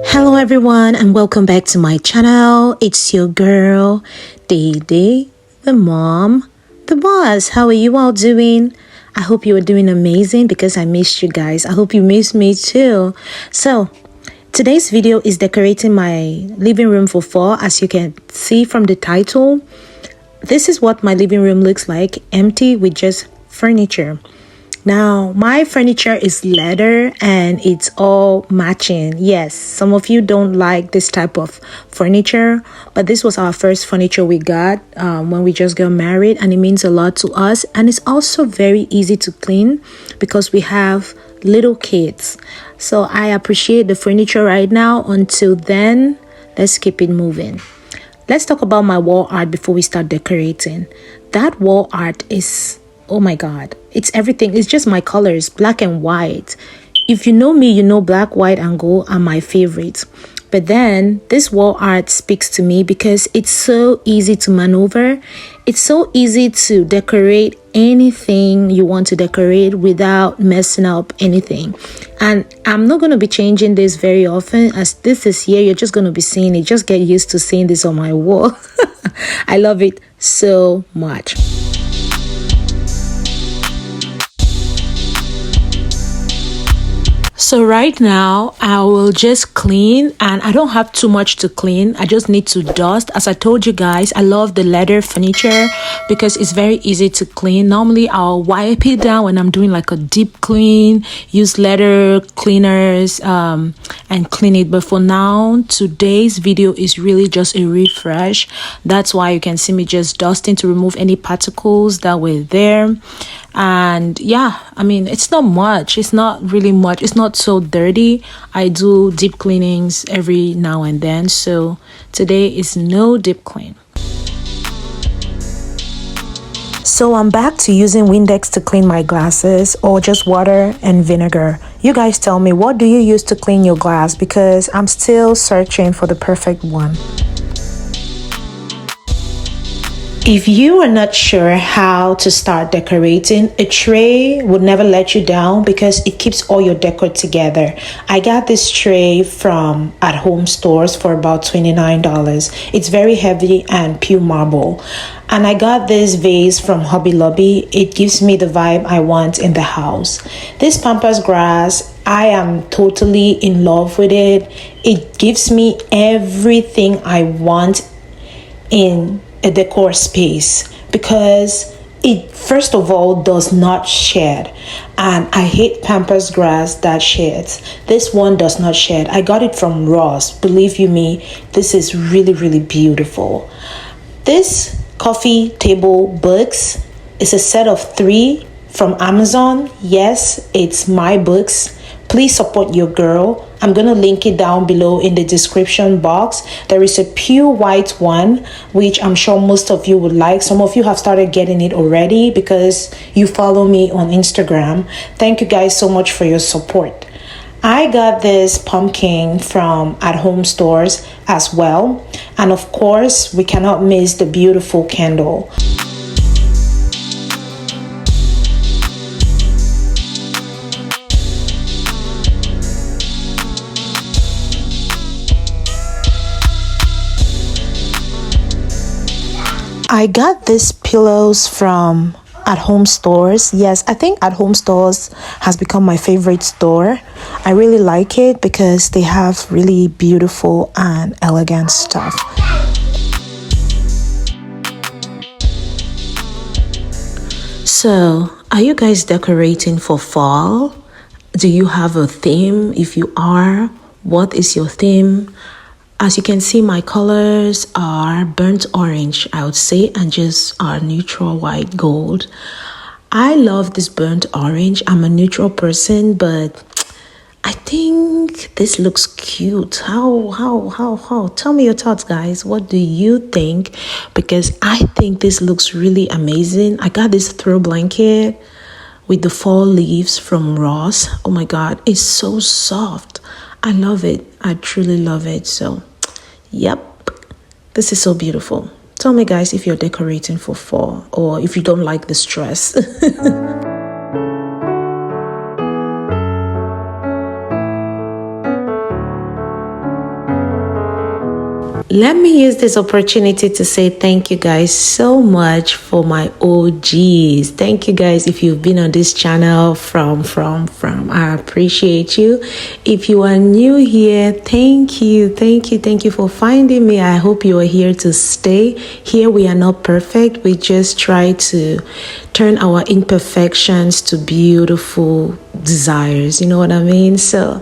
Hello everyone and welcome back to my channel. It's your girl Dede, the mom, the boss. How are you all doing? I hope you are doing amazing because I missed you guys. I hope you missed me too. So today's video is decorating my living room for fall. As you can see from the title, this is what my living room looks like, empty with just furniture. Now, my furniture is leather and it's all matching. Yes, some of you don't like this type of furniture, but this was our first furniture we got when we just got married, and it means a lot to us. And it's also very easy to clean because we have little kids. So I appreciate the furniture right now. Until then, let's keep it moving. Let's talk about my wall art before we start decorating. That wall art is, oh my god, it's everything. It's just my colors, black and white. If you know me, you know black, white and gold are my favorites. But then this wall art speaks to me because it's so easy to maneuver. It's so easy to decorate anything you want to decorate without messing up anything. And I'm not going to be changing this very often, as this is here. You're just going to be seeing it. Just get used to seeing this on my wall. I love it so much. So right now I will just clean, and I don't have too much to clean. I just need to dust. As I told you guys, I love the leather furniture because it's very easy to clean. Normally I'll wipe it down when I'm doing like a deep clean, use leather cleaners and clean it. But for now, today's video is really just a refresh. That's why you can see me just dusting to remove any particles that were there. And yeah, I mean, it's not much. It's not really much. It's not so dirty. I do deep cleanings every now and then, so today is no deep clean. So I'm back to using Windex to clean my glasses, or just water and vinegar. You guys tell me, what do you use to clean your glass? Because I'm still searching for the perfect one. If you are not sure how to start decorating, a tray would never let you down because it keeps all your decor together. I got this tray from at home stores for about $29. It's very heavy and pure marble. And I got this vase from Hobby Lobby. It gives me the vibe I want in the house. This pampas grass, I am totally in love with it. It gives me everything I want in a decor space because it first of all does not shed, and I hate pampas grass that sheds. This one does not shed. I got it from Ross. Believe you me, this is really beautiful. This coffee table books is a set of 3 from Amazon. Yes, it's my books. Please support your girl. I'm going to link it down below in the description box. There is a pure white one, which I'm sure most of you would like. Some of you have started getting it already because you follow me on Instagram. Thank you guys so much for your support. I got this pumpkin from at home stores as well. And of course, we cannot miss the beautiful candle. I got these pillows from at home stores. Yes, I think at home stores has become my favorite store. I really like it because they have really beautiful and elegant stuff. So, are you guys decorating for fall? Do you have a theme? If you are, what is your theme? As you can see, my colors are burnt orange, I would say, and just our neutral white gold. I love this burnt orange. I'm a neutral person, but I think this looks cute. How? Tell me your thoughts, guys. What do you think? Because I think this looks really amazing. I got this throw blanket with the fall leaves from Ross. Oh my God, it's so soft. I love it. I truly love it. So yep, this is so beautiful. Tell me guys if you're decorating for fall or if you don't like the stress. let me use this opportunity to say thank you guys so much for my OGs. Thank you guys if you've been on this channel from. I appreciate you. If you are new here, thank you for finding me. I hope you are here to stay. Here we are not perfect. We just try to turn our imperfections to beautiful desires. You know what I mean? So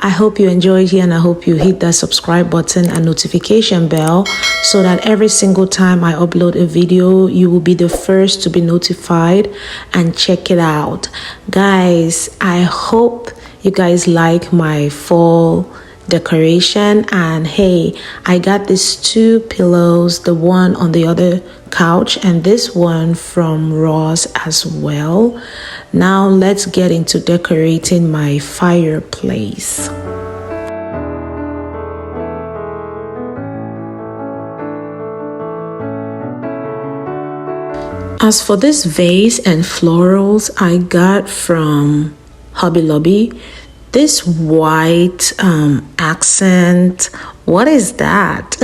I hope you enjoyed here, and I hope you hit that subscribe button and notification bell so that every single time I upload a video, you will be the first to be notified and check it out. Guys, I hope you guys like my fall decoration. And hey, I got these two pillows, the one on the other couch and this one from Ross as well. Now let's get into decorating my fireplace. As for this vase and florals, I got from Hobby Lobby. This white accent, what is that?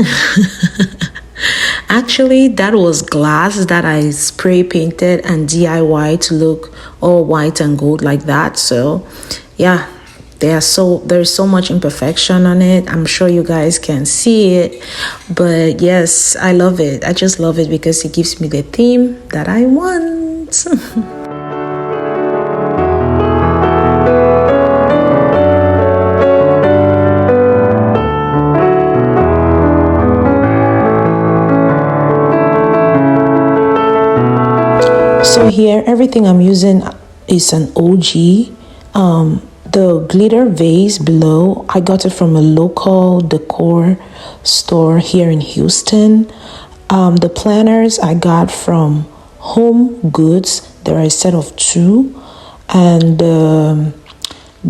Actually, that was glass that I spray painted and DIY to look all white and gold like that. So yeah, there's so much imperfection on it. I'm sure you guys can see it, but yes, I love it. I just love it because it gives me the theme that I want. So here, everything I'm using is an OG. The glitter vase below, I got it from a local decor store here in Houston. The planners I got from Home Goods. There are a set of 2. And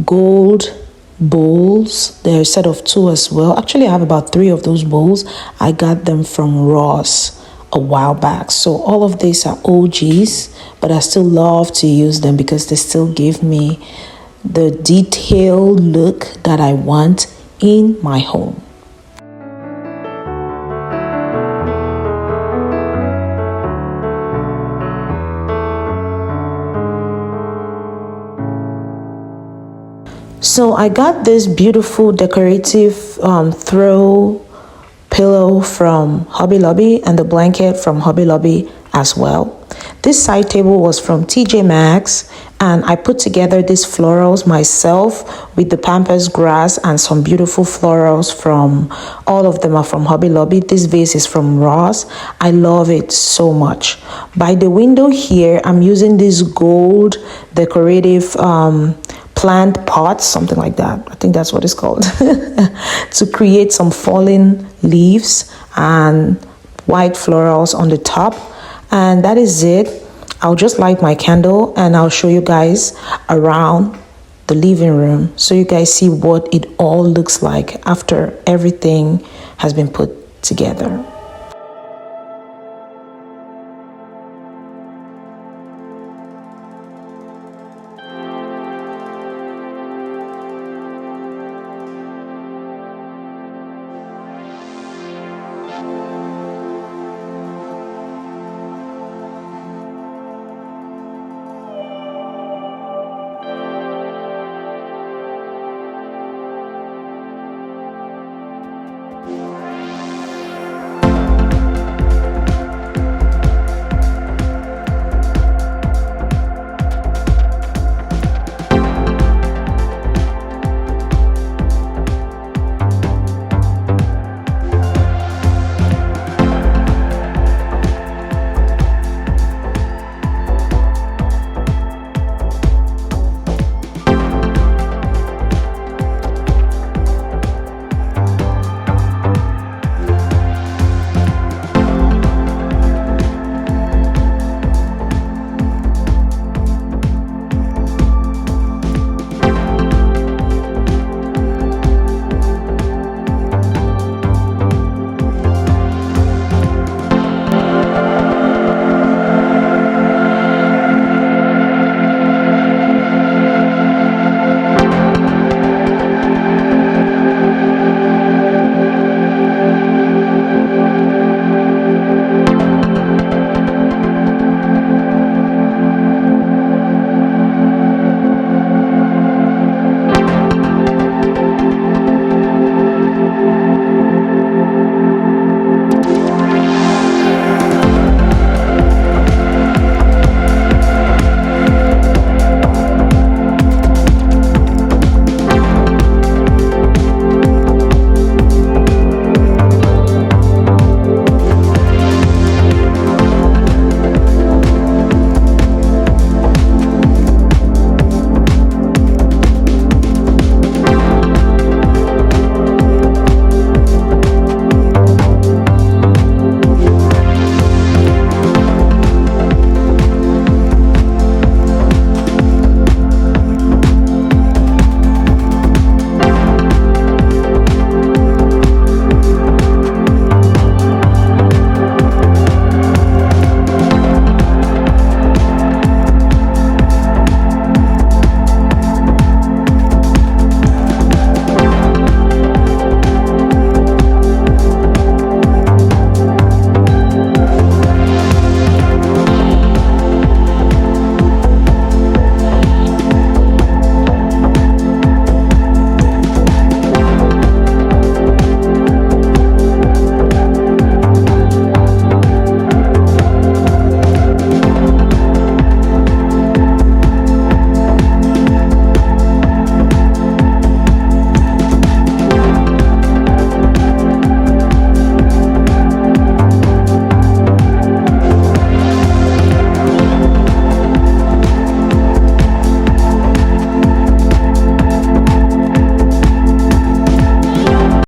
gold bowls, there are a set of 2 as well. Actually, I have about 3 of those bowls. I got them from Ross a while back. So all of these are OGs, but I still love to use them because they still give me the detailed look that I want in my home. So I got this beautiful decorative throw pillow from Hobby Lobby and the blanket from Hobby Lobby as well. This side table was from TJ Maxx, and I put together these florals myself with the pampas grass and some beautiful florals from, all of them are from Hobby Lobby. This vase is from Ross. I love it so much. By the window here, I'm using this gold decorative plant pots, something like that. I think that's what it's called, to create some fallen leaves and white florals on the top. And that is it. I'll just light my candle and I'll show you guys around the living room so you guys see what it all looks like after everything has been put together.